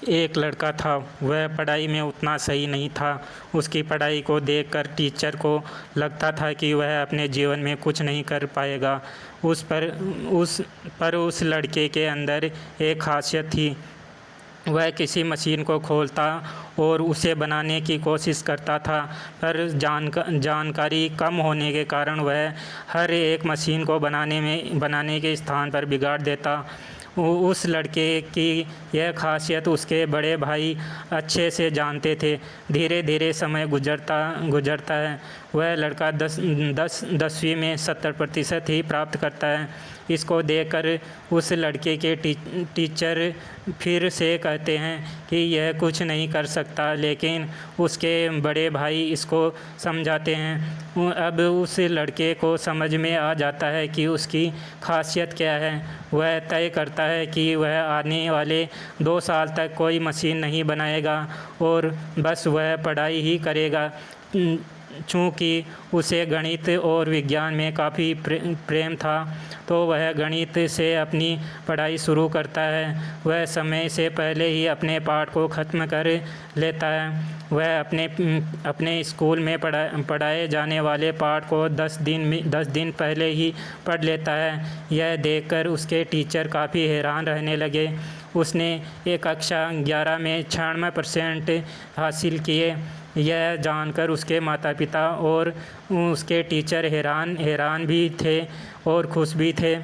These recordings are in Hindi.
एक लड़का था। वह पढ़ाई में उतना सही नहीं था। उसकी पढ़ाई को देखकर टीचर को लगता था कि वह अपने जीवन में कुछ नहीं कर पाएगा। उस लड़के के अंदर एक खासियत थी। वह किसी मशीन को खोलता और उसे बनाने की कोशिश करता था, पर जानकारी कम होने के कारण वह हर एक मशीन को बनाने के स्थान पर बिगाड़ देता। उस लड़के की यह खासियत उसके बड़े भाई अच्छे से जानते थे। धीरे धीरे समय गुजरता है। वह लड़का 10वीं में 70% ही प्राप्त करता है। इसको देखकर उस लड़के के टीचर फिर से कहते हैं कि यह कुछ नहीं कर सकता, लेकिन उसके बड़े भाई इसको समझाते हैं। अब उस लड़के को समझ में आ जाता है कि उसकी खासियत क्या है। वह तय करता है कि वह आने वाले 2 साल तक कोई मशीन नहीं बनाएगा और बस वह पढ़ाई ही करेगा। चूँकि उसे गणित और विज्ञान में काफ़ी प्रेम था, तो वह गणित से अपनी पढ़ाई शुरू करता है। वह समय से पहले ही अपने पाठ को ख़त्म कर लेता है। वह अपने स्कूल में पढ़ाए जाने वाले पाठ को 10 दिन पहले ही पढ़ लेता है। यह देखकर उसके टीचर काफ़ी हैरान रहने लगे। उसने एक कक्षा 11 में 96% हासिल किए। यह जानकर उसके माता पिता और उसके टीचर हैरान भी थे और खुश भी थे।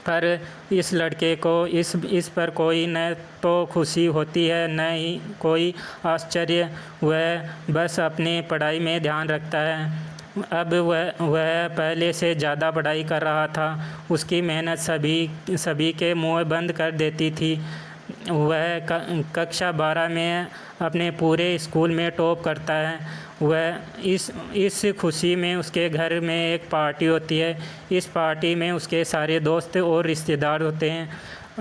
पर इस लड़के को इस पर कोई न तो खुशी होती है, न ही कोई आश्चर्य। वह बस अपनी पढ़ाई में ध्यान रखता है। अब वह पहले से ज़्यादा पढ़ाई कर रहा था। उसकी मेहनत सभी के मुँह बंद कर देती थी। वह कक्षा 12 में अपने पूरे स्कूल में टॉप करता है। वह इस खुशी में उसके घर में एक पार्टी होती है। इस पार्टी में उसके सारे दोस्त और रिश्तेदार होते हैं,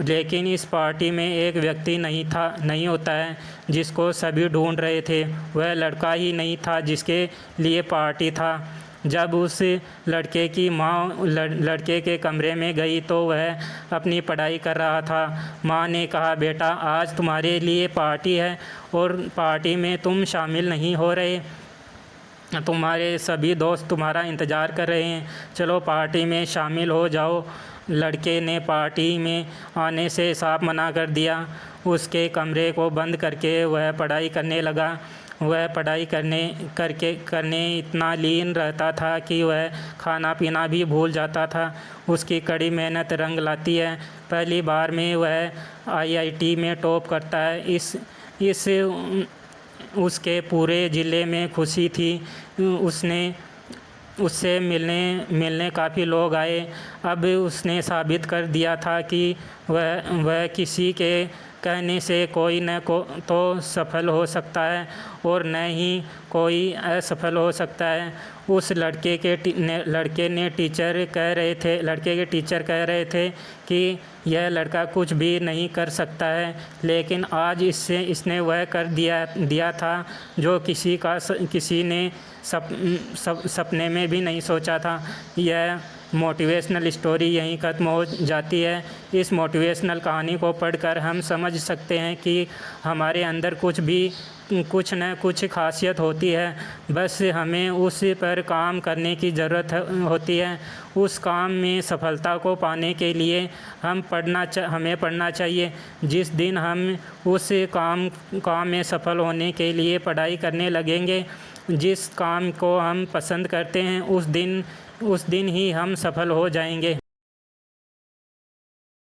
लेकिन इस पार्टी में एक व्यक्ति नहीं होता है जिसको सभी ढूंढ रहे थे। वह लड़का ही नहीं था जिसके लिए पार्टी था। जब उस लड़के की माँ लड़के के कमरे में गई तो वह अपनी पढ़ाई कर रहा था। माँ ने कहा, बेटा आज तुम्हारे लिए पार्टी है और पार्टी में तुम शामिल नहीं हो रहे। तुम्हारे सभी दोस्त तुम्हारा इंतज़ार कर रहे हैं। चलो पार्टी में शामिल हो जाओ। लड़के ने पार्टी में आने से साफ मना कर दिया। उसके कमरे को बंद करके वह पढ़ाई करने लगा। वह पढ़ाई करने इतना लीन रहता था कि वह खाना पीना भी भूल जाता था। उसकी कड़ी मेहनत रंग लाती है। पहली बार में वह IIT में टॉप करता है। उसके पूरे ज़िले में खुशी थी। उससे मिलने काफ़ी लोग आए। अब उसने साबित कर दिया था कि वह किसी के कहने से कोई तो सफल हो सकता है और न ही कोई असफल हो सकता है। उस लड़के के टीचर कह रहे थे कि यह लड़का कुछ भी नहीं कर सकता है, लेकिन आज इसने वह कर दिया था जो किसी ने सपने में भी नहीं सोचा था। यह मोटिवेशनल स्टोरी यहीं ख़त्म हो जाती है। इस मोटिवेशनल कहानी को पढ़कर हम समझ सकते हैं कि हमारे अंदर कुछ न कुछ खासियत होती है। बस हमें उस पर काम करने की ज़रूरत होती है। उस काम में सफलता को पाने के लिए हमें पढ़ना चाहिए। जिस दिन हम उस काम में सफल होने के लिए पढ़ाई करने लगेंगे, जिस काम को हम पसंद करते हैं, उस दिन ही हम सफल हो जाएंगे।